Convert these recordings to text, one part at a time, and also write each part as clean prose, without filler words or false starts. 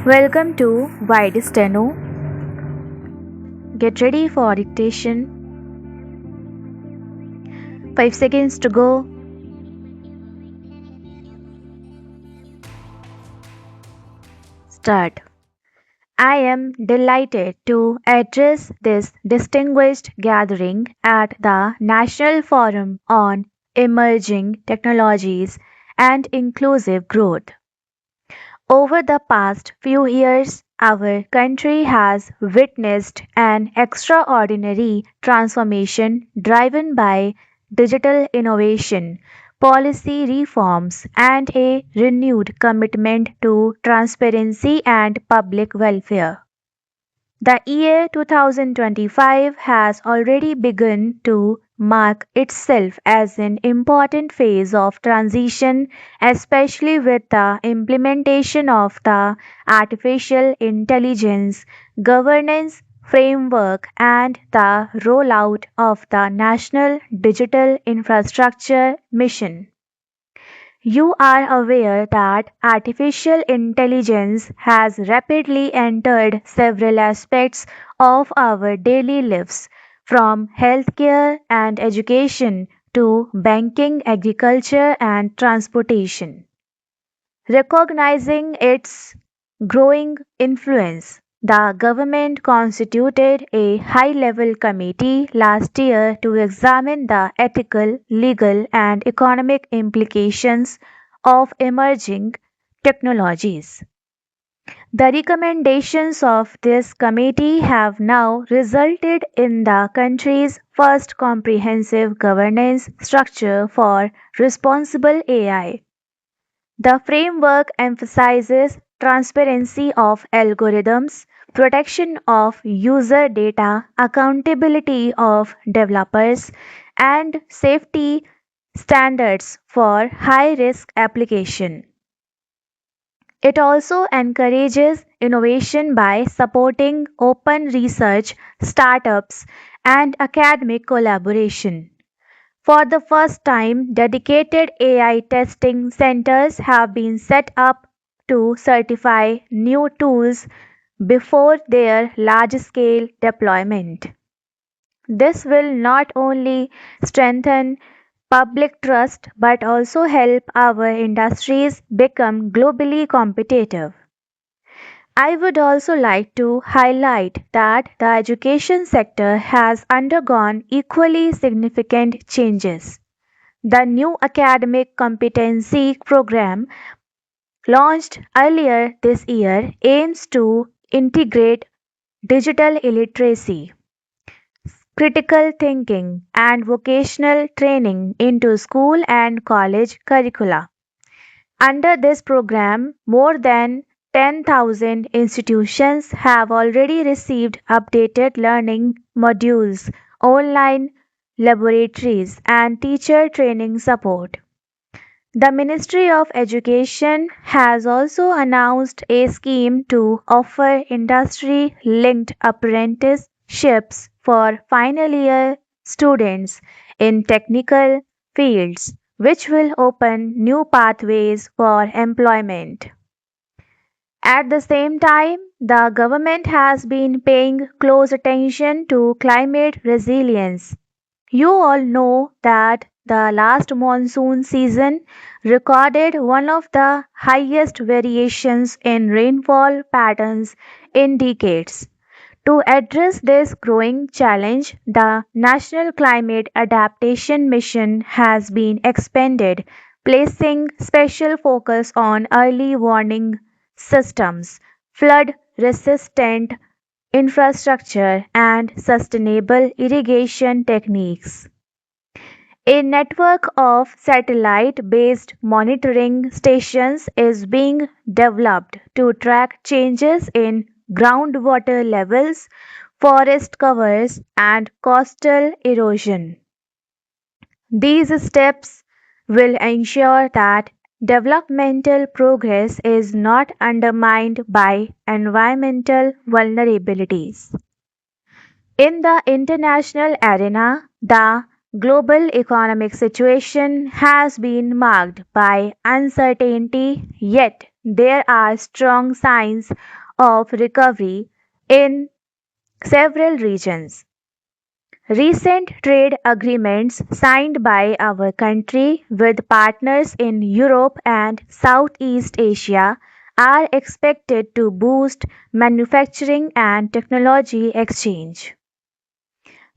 Welcome to Wide Steno. Get ready for dictation. 5 seconds to go. Start. I am delighted to address this distinguished gathering at the National Forum on Emerging Technologies and Inclusive Growth. Over the past few years, our country has witnessed an extraordinary transformation driven by digital innovation, policy reforms, and a renewed commitment to transparency and public welfare. The year 2025 has already begun to mark itself as an important phase of transition, especially with the implementation of the artificial intelligence governance framework and the rollout of the National Digital Infrastructure Mission. You are aware that artificial intelligence has rapidly entered several aspects of our daily lives, from healthcare and education to banking, agriculture, and transportation. Recognizing its growing influence, the government constituted a high level committee last year to examine the ethical, legal, and economic implications of emerging technologies. The recommendations of this committee have now resulted in the country's first comprehensive governance structure for responsible AI. The framework emphasizes transparency of algorithms, protection of user data, accountability of developers, and safety standards for high risk application. It also encourages innovation by supporting open research, startups, and academic collaboration. For the first time, dedicated AI testing centers have been set up to certify new tools before their large scale deployment. This will not only strengthen public trust but also help our industries become globally competitive. I would also like to highlight that the education sector has undergone equally significant changes. The new academic competency program, launched earlier this year, aims to integrate digital illiteracy, critical thinking, and vocational training into school and college curricula. Under this program, more than 10,000 institutions have already received updated learning modules, online laboratories, and teacher training support. The Ministry of Education has also announced a scheme to offer industry linked apprenticeships for final year students in technical fields, which will open new pathways for employment. At the same time, the government has been paying close attention to climate resilience. You all know that the last monsoon season recorded one of the highest variations in rainfall patterns in decades. To address this growing challenge, the National Climate Adaptation Mission has been expanded, placing special focus on early warning systems, flood resistant infrastructure, and sustainable irrigation techniques. A network of satellite based monitoring stations is being developed to track changes in groundwater levels, forest covers, and coastal erosion. These steps will ensure that developmental progress is not undermined by environmental vulnerabilities. In the international arena, the global economic situation has been marked by uncertainty, yet there are strong signs of recovery in several regions. Recent trade agreements signed by our country with partners in Europe and Southeast Asia are expected to boost manufacturing and technology exchange.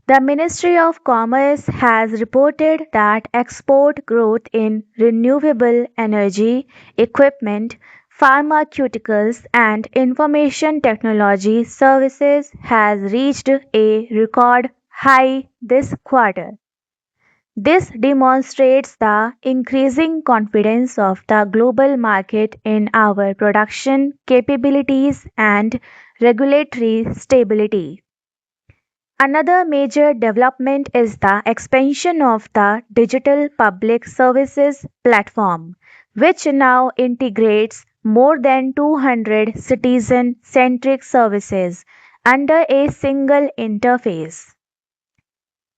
The Ministry of Commerce has reported that export growth in renewable energy, equipment, pharmaceuticals, and information technology services has reached a record high this quarter. This demonstrates the increasing confidence of the global market in our production capabilities and regulatory stability. Another major development is the expansion of the Digital Public Services Platform, which now integrates more than 200 citizen centric services under a single interface.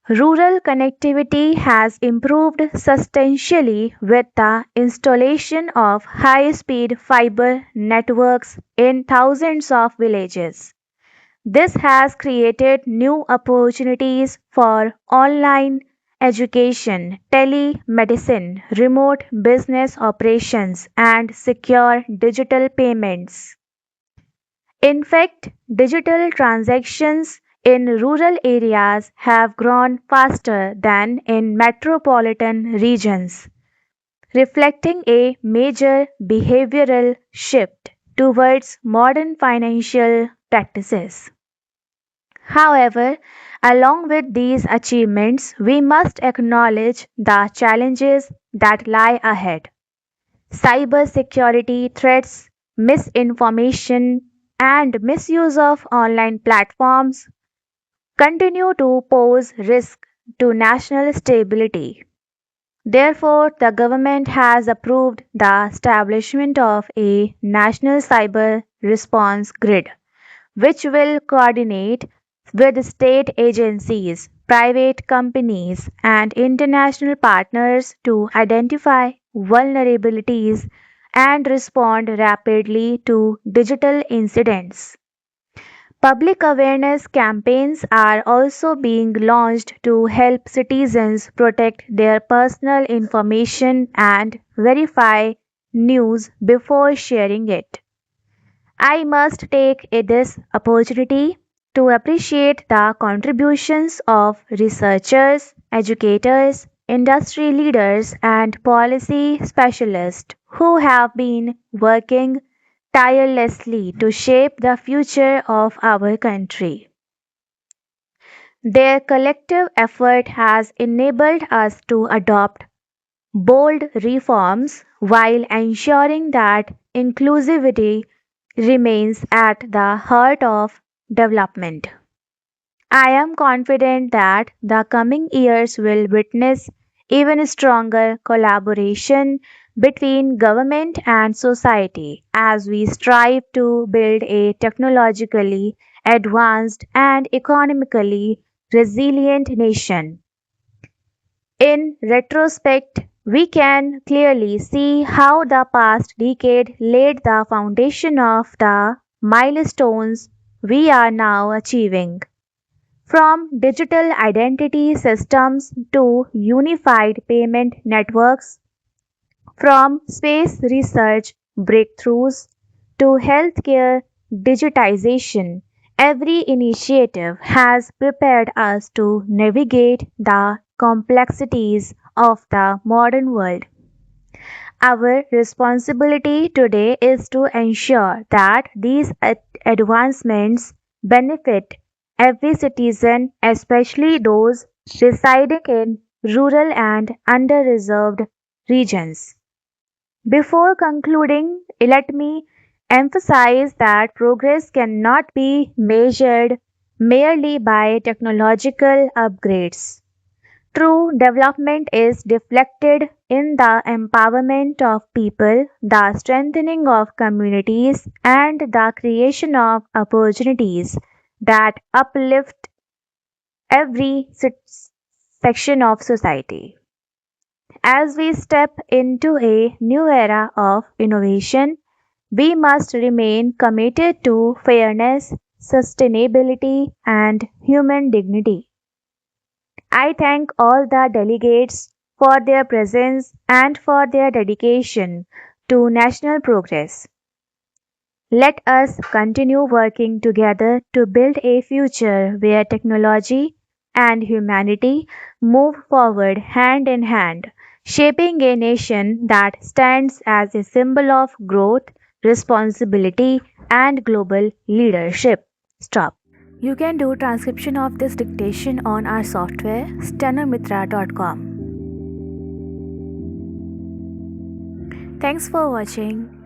Rural connectivity has improved substantially with the installation of high speed fiber networks in thousands of villages. This has created new opportunities for online education, telemedicine, remote business operations, and secure digital payments. In fact, digital transactions in rural areas have grown faster than in metropolitan regions, reflecting a major behavioral shift towards modern financial practices. However, along with these achievements, we must acknowledge the challenges that lie ahead. Cybersecurity threats, misinformation, and misuse of online platforms continue to pose risk to national stability. Therefore, the government has approved the establishment of a national cyber response grid which will coordinate with state agencies, private companies, and international partners to identify vulnerabilities and respond rapidly to digital incidents. Public awareness campaigns are also being launched to help citizens protect their personal information and verify news before sharing it. I must take this opportunity to appreciate the contributions of researchers, educators, industry leaders, and policy specialists who have been working tirelessly to shape the future of our country. Their collective effort has enabled us to adopt bold reforms while ensuring that inclusivity remains at the heart of development. I am confident that the coming years will witness even stronger collaboration between government and society as we strive to build a technologically advanced and economically resilient nation. In retrospect, we can clearly see how the past decade laid the foundation of the milestones we are now achieving. From digital identity systems to unified payment networks, from space research breakthroughs to healthcare digitization, every initiative has prepared us to navigate the complexities of the modern world. Our responsibility today is to ensure that these advancements benefit every citizen, especially those residing in rural and under-reserved regions. Before concluding, let me emphasize that progress cannot be measured merely by technological upgrades. True development is reflected in the empowerment of people, the strengthening of communities, and the creation of opportunities that uplift every section of society. As we step into a new era of innovation, We must remain committed to fairness, sustainability, and human dignity. I thank all the delegates for their presence and for their dedication to national progress. Let us continue working together to build a future where technology and humanity move forward hand in hand, shaping a nation that stands as a symbol of growth, responsibility, and global leadership. Stop. You can do transcription of this dictation on our software stenomitra.com. Thanks for watching.